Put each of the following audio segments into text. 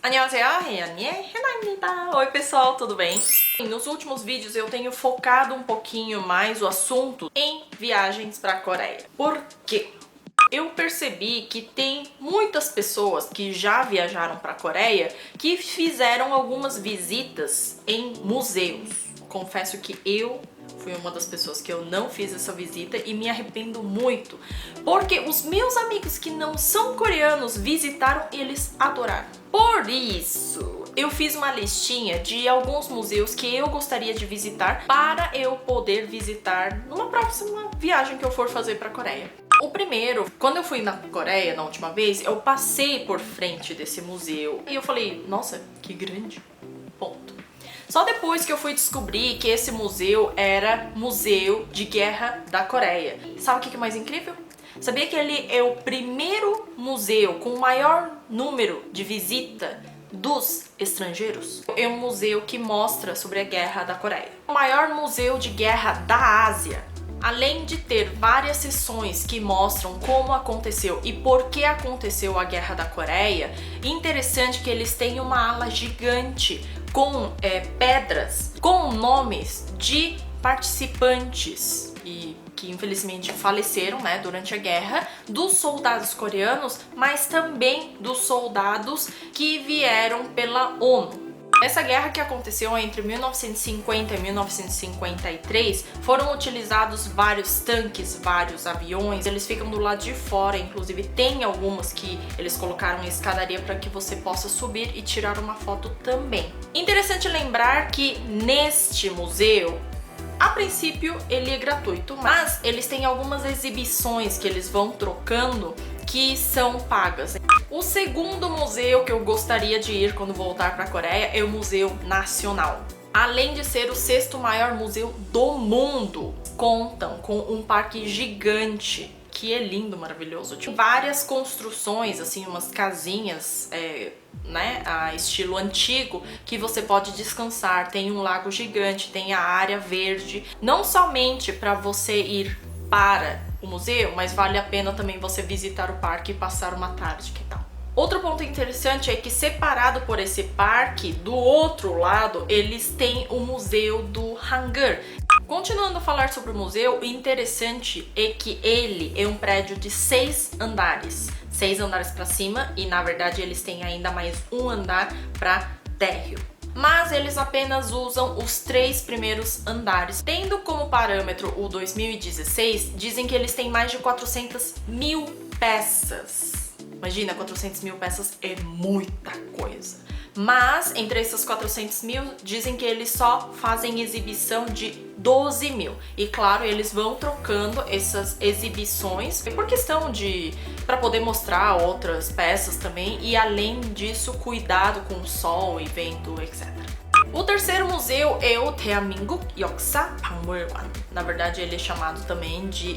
안녕하세요, 혜연이의 해나입니다. Oi pessoal, tudo bem? Nos últimos vídeos eu tenho focado um pouquinho mais o assunto em viagens para a Coreia. Por quê? Eu percebi que tem muitas pessoas que já viajaram para a Coreia que fizeram algumas visitas em museus. Confesso que eu fui uma das pessoas que eu não fiz essa visita e me arrependo muito, porque os meus amigos que não são coreanos visitaram e eles adoraram. Por isso, eu fiz uma listinha de alguns museus que eu gostaria de visitar para eu poder visitar numa próxima viagem que eu for fazer para a Coreia. O primeiro, quando eu fui na Coreia na última vez, eu passei por frente desse museu e eu falei, nossa, que grande, ponto. Só depois que eu fui descobrir que esse museu era Museu de Guerra da Coreia. Sabe o que é mais incrível? Sabia que ele é o primeiro museu com o maior número de visita dos estrangeiros? É um museu que mostra sobre a Guerra da Coreia. O maior museu de guerra da Ásia. Além de ter várias sessões que mostram como aconteceu e por que aconteceu a Guerra da Coreia, interessante que eles têm uma ala gigante com pedras, com nomes de participantes e que infelizmente faleceram, né, durante a guerra, dos soldados coreanos, mas também dos soldados que vieram pela ONU. Essa guerra que aconteceu entre 1950 e 1953, foram utilizados vários tanques, vários aviões, eles ficam do lado de fora, inclusive tem algumas que eles colocaram escadaria para que você possa subir e tirar uma foto também. Interessante lembrar que neste museu, a princípio ele é gratuito, mas eles têm algumas exibições que eles vão trocando que são pagas. O segundo museu que eu gostaria de ir quando voltar para a Coreia é o Museu Nacional. Além de ser o sexto maior museu do mundo, contam com um parque gigante que é lindo, maravilhoso. Tem várias construções, assim, umas casinhas, né, a estilo antigo, que você pode descansar. Tem um lago gigante, tem a área verde. Não somente para você ir para o museu, mas vale a pena também você visitar o parque e passar uma tarde, que tal? Outro ponto interessante é que separado por esse parque, do outro lado, eles têm o Museu do Hangul. Continuando a falar sobre o museu, o interessante é que ele é um prédio de 6 andares. 6 andares para cima e, na verdade, eles têm ainda mais um andar para térreo. Mas eles apenas usam os 3 primeiros andares. Tendo como parâmetro o 2016, dizem que eles têm mais de 400 mil peças. Imagina, 400 mil peças é muita coisa. Mas, entre essas 400 mil, dizem que eles só fazem exibição de 12 mil. E claro, eles vão trocando essas exibições por questão de... para poder mostrar outras peças também. E além disso, cuidado com o sol e vento, etc. O terceiro museu é o 대한민국 역사 박물관. Na verdade, ele é chamado também de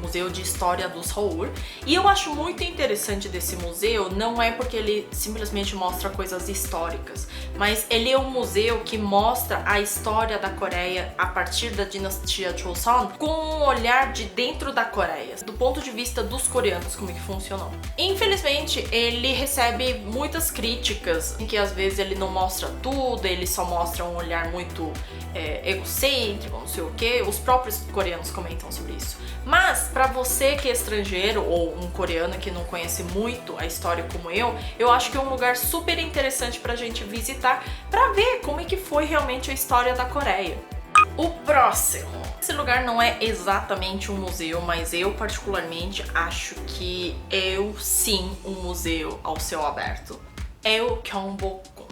Museu de História do Seul. E eu acho muito interessante desse museu, não é porque ele simplesmente mostra coisas históricas, mas ele é um museu que mostra a história da Coreia a partir da dinastia Joseon, com um olhar de dentro da Coreia, do ponto de vista dos coreanos, como que funcionou. Infelizmente, ele recebe muitas críticas, em que às vezes ele não mostra tudo, ele só mostra um olhar muito egocêntrico, não sei o que. Os próprios coreanos comentam sobre isso. Mas para você que é estrangeiro ou um coreano que não conhece muito a história como eu acho que é um lugar super interessante pra gente visitar, pra ver como é que foi realmente a história da Coreia. O próximo. Esse lugar não é exatamente um museu, mas eu particularmente acho que é sim um museu ao céu aberto. É o Gyeongbokgung.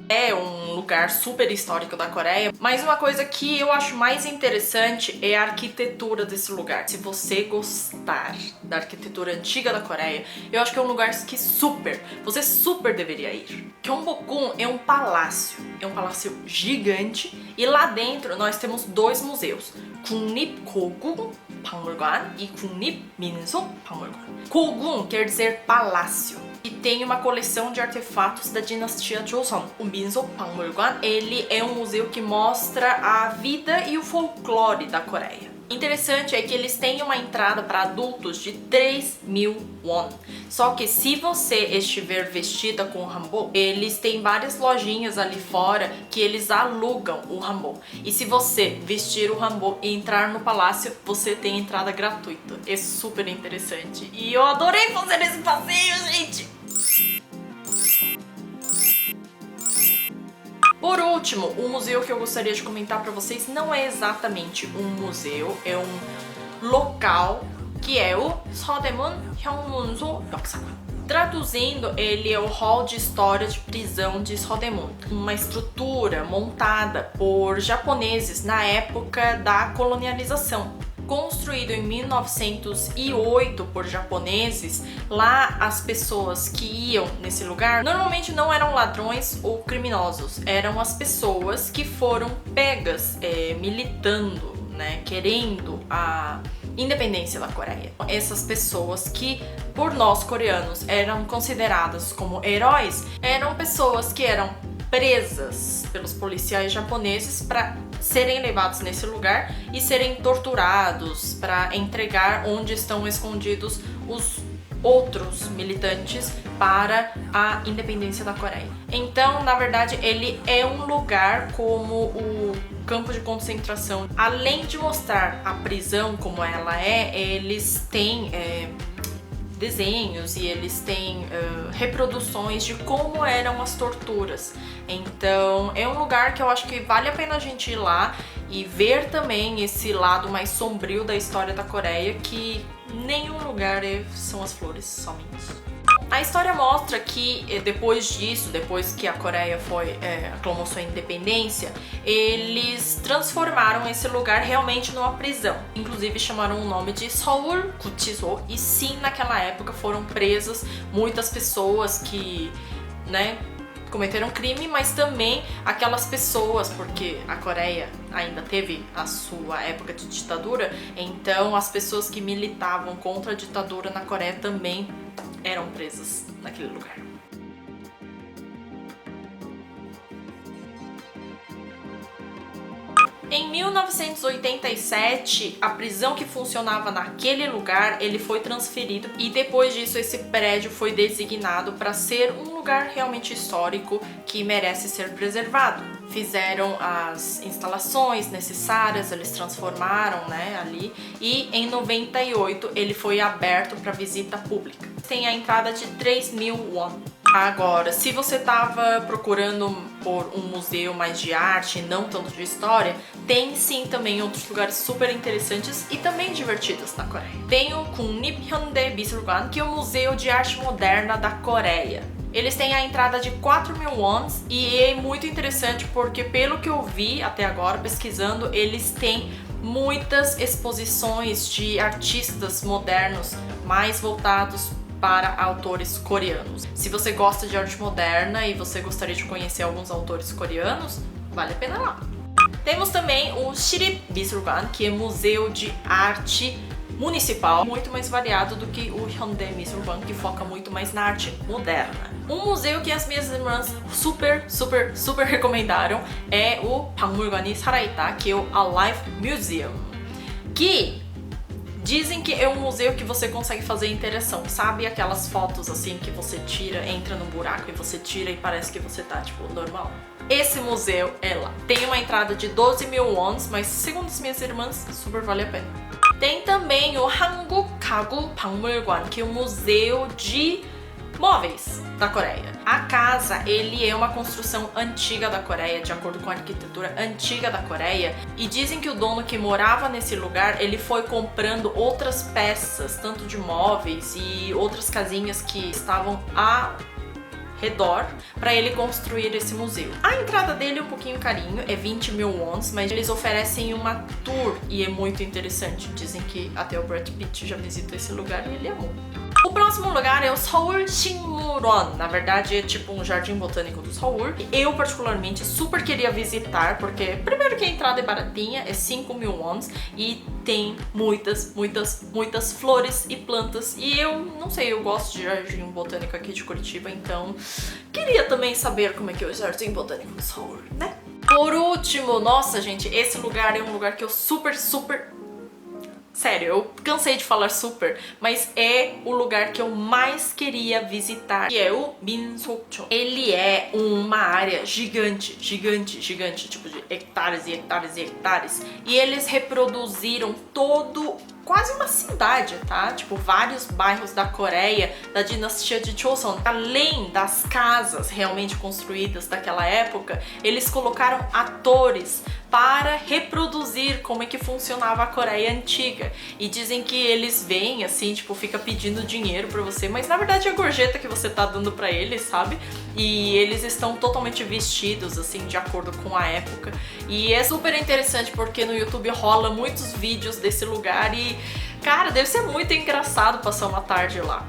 É um lugar super histórico da Coreia, mas uma coisa que eu acho mais interessante é a arquitetura desse lugar. Se você gostar da arquitetura antiga da Coreia, eu acho que é um lugar que você super deveria ir. Gyeongbokgung é um palácio gigante e lá dentro nós temos 2 museus, 국립고궁 박물관 e 국립민속박물관. 고궁 quer dizer palácio. E tem uma coleção de artefatos da dinastia Joseon. O 민속박물관, ele é um museu que mostra a vida e o folclore da Coreia. Interessante é que eles têm uma entrada para adultos de 3.000 won. Só que se você estiver vestida com o hanbok, eles têm várias lojinhas ali fora que eles alugam o hanbok. E se você vestir o hanbok e entrar no palácio, você tem entrada gratuita. É super interessante. E eu adorei fazer esse passeio, gente! Por último, o museu que eu gostaria de comentar para vocês não é exatamente um museu, é um local que é o Seodaemun Hyungmunso Yeoksa관. Traduzindo, ele é o hall de história de prisão de Seodaemun, uma estrutura montada por japoneses na época da colonialização. Construído em 1908 por japoneses, lá as pessoas que iam nesse lugar normalmente não eram ladrões ou criminosos, eram as pessoas que foram pegas militando, né, querendo a independência da Coreia. Essas pessoas que, por nós coreanos, eram consideradas como heróis, eram pessoas que eram presas pelos policiais japoneses para serem levados nesse lugar e serem torturados para entregar onde estão escondidos os outros militantes para a independência da Coreia. Então, na verdade, ele é um lugar como o campo de concentração. Além de mostrar a prisão como ela é, eles têm desenhos e eles têm reproduções de como eram as torturas. Então é um lugar que eu acho que vale a pena a gente ir lá e ver também esse lado mais sombrio da história da Coreia, que nenhum lugar são as flores somente. A história mostra que depois disso, depois que a Coreia aclamou sua independência, eles transformaram esse lugar realmente numa prisão. Inclusive chamaram o nome de Seoul Guchiso, e sim, naquela época foram presas muitas pessoas que, né, cometeram crime, mas também aquelas pessoas, porque a Coreia ainda teve a sua época de ditadura, então as pessoas que militavam contra a ditadura na Coreia também eram presas naquele lugar. Em 1987, a prisão que funcionava naquele lugar, ele foi transferido e depois disso esse prédio foi designado para ser um lugar realmente histórico que merece ser preservado. Fizeram as instalações necessárias, eles transformaram, né, ali, e em 98 ele foi aberto para visita pública. Tem a entrada de 3.000 won. Agora, se você estava procurando por um museu mais de arte, não tanto de história, tem sim também outros lugares super interessantes e também divertidos na Coreia. Tem o Kunnip Hyundai Misul관, que é o Museu de Arte Moderna da Coreia. Eles têm a entrada de 4.000 wons e é muito interessante porque, pelo que eu vi até agora pesquisando, eles têm muitas exposições de artistas modernos mais voltados para autores coreanos. Se você gosta de arte moderna e você gostaria de conhecer alguns autores coreanos, vale a pena ir lá. Temos também o Shirip Misul관, que é museu de arte municipal, muito mais variado do que o Hyundai Misul관, que foca muito mais na arte moderna. Um museu que as minhas irmãs super recomendaram é o 박물관이 살아있다, que é o Alive Museum, que dizem que é um museu que você consegue fazer interação, sabe? Aquelas fotos assim que você tira, entra num buraco e você tira e parece que você tá, tipo, normal. Esse museu é lá. Tem uma entrada de 12.000 wons, mas segundo as minhas irmãs, super vale a pena. Tem também o Hanguk Gagu Bakmulgwan, que é o museu de móveis da Coreia. A casa, ele é uma construção antiga da Coreia, de acordo com a arquitetura antiga da Coreia, e dizem que o dono que morava nesse lugar, ele foi comprando outras peças, tanto de móveis e outras casinhas que estavam a redor para ele construir esse museu. A entrada dele é um pouquinho carinho, é 20.000 wons, mas eles oferecem uma tour e é muito interessante. Dizem que até o Brad Pitt já visitou esse lugar e ele amou. O próximo lugar é o Seoul Sikmuron. Na verdade é tipo um jardim botânico do Seoul. Eu particularmente super queria visitar, porque primeiro que a entrada é baratinha, é 5.000 wons e tem muitas flores e plantas. E eu não sei, eu gosto de jardim botânico aqui de Curitiba, então queria também saber como é que é o jardim botânico do Seoul, né? Por último, nossa gente, esse lugar é um lugar que eu super Sério, eu cansei de falar super, mas é o lugar que eu mais queria visitar, que é o Minsokcho. Ele é uma área gigante, gigante, gigante, tipo de hectares e hectares e hectares. E eles reproduziram quase uma cidade, tá? Tipo, vários bairros da Coreia, da dinastia de Joseon. Além das casas realmente construídas daquela época, eles colocaram atores para reproduzir como é que funcionava a Coreia antiga. E dizem que eles vêm assim, tipo, fica pedindo dinheiro pra você, mas na verdade é a gorjeta que você tá dando pra eles, sabe? E eles estão totalmente vestidos, assim, de acordo com a época. E é super interessante porque no YouTube rola muitos vídeos desse lugar e, cara, deve ser muito engraçado passar uma tarde lá.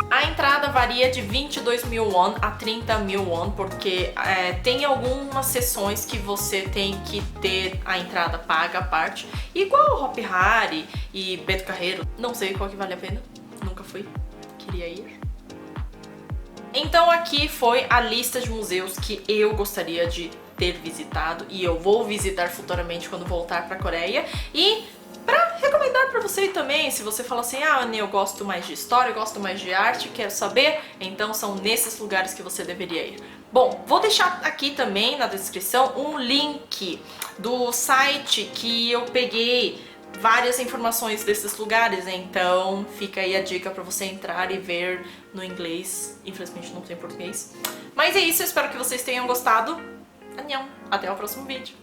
A entrada varia de 22.000 won a 30.000 won, porque tem algumas sessões que você tem que ter a entrada paga à parte, igual o Hopi Hari e Beto Carreiro. Não sei qual que vale a pena, nunca fui, queria ir. Então aqui foi a lista de museus que eu gostaria de ter visitado e eu vou visitar futuramente quando voltar pra Coreia. E pra recomendar pra você também, se você fala assim, ah, Anny, eu gosto mais de história, eu gosto mais de arte, quero saber, então são nesses lugares que você deveria ir. Bom, vou deixar aqui também na descrição um link do site que eu peguei várias informações desses lugares, então fica aí a dica pra você entrar e ver no inglês. Infelizmente não tem português. Mas é isso, eu espero que vocês tenham gostado. Annyeong! Até o próximo vídeo.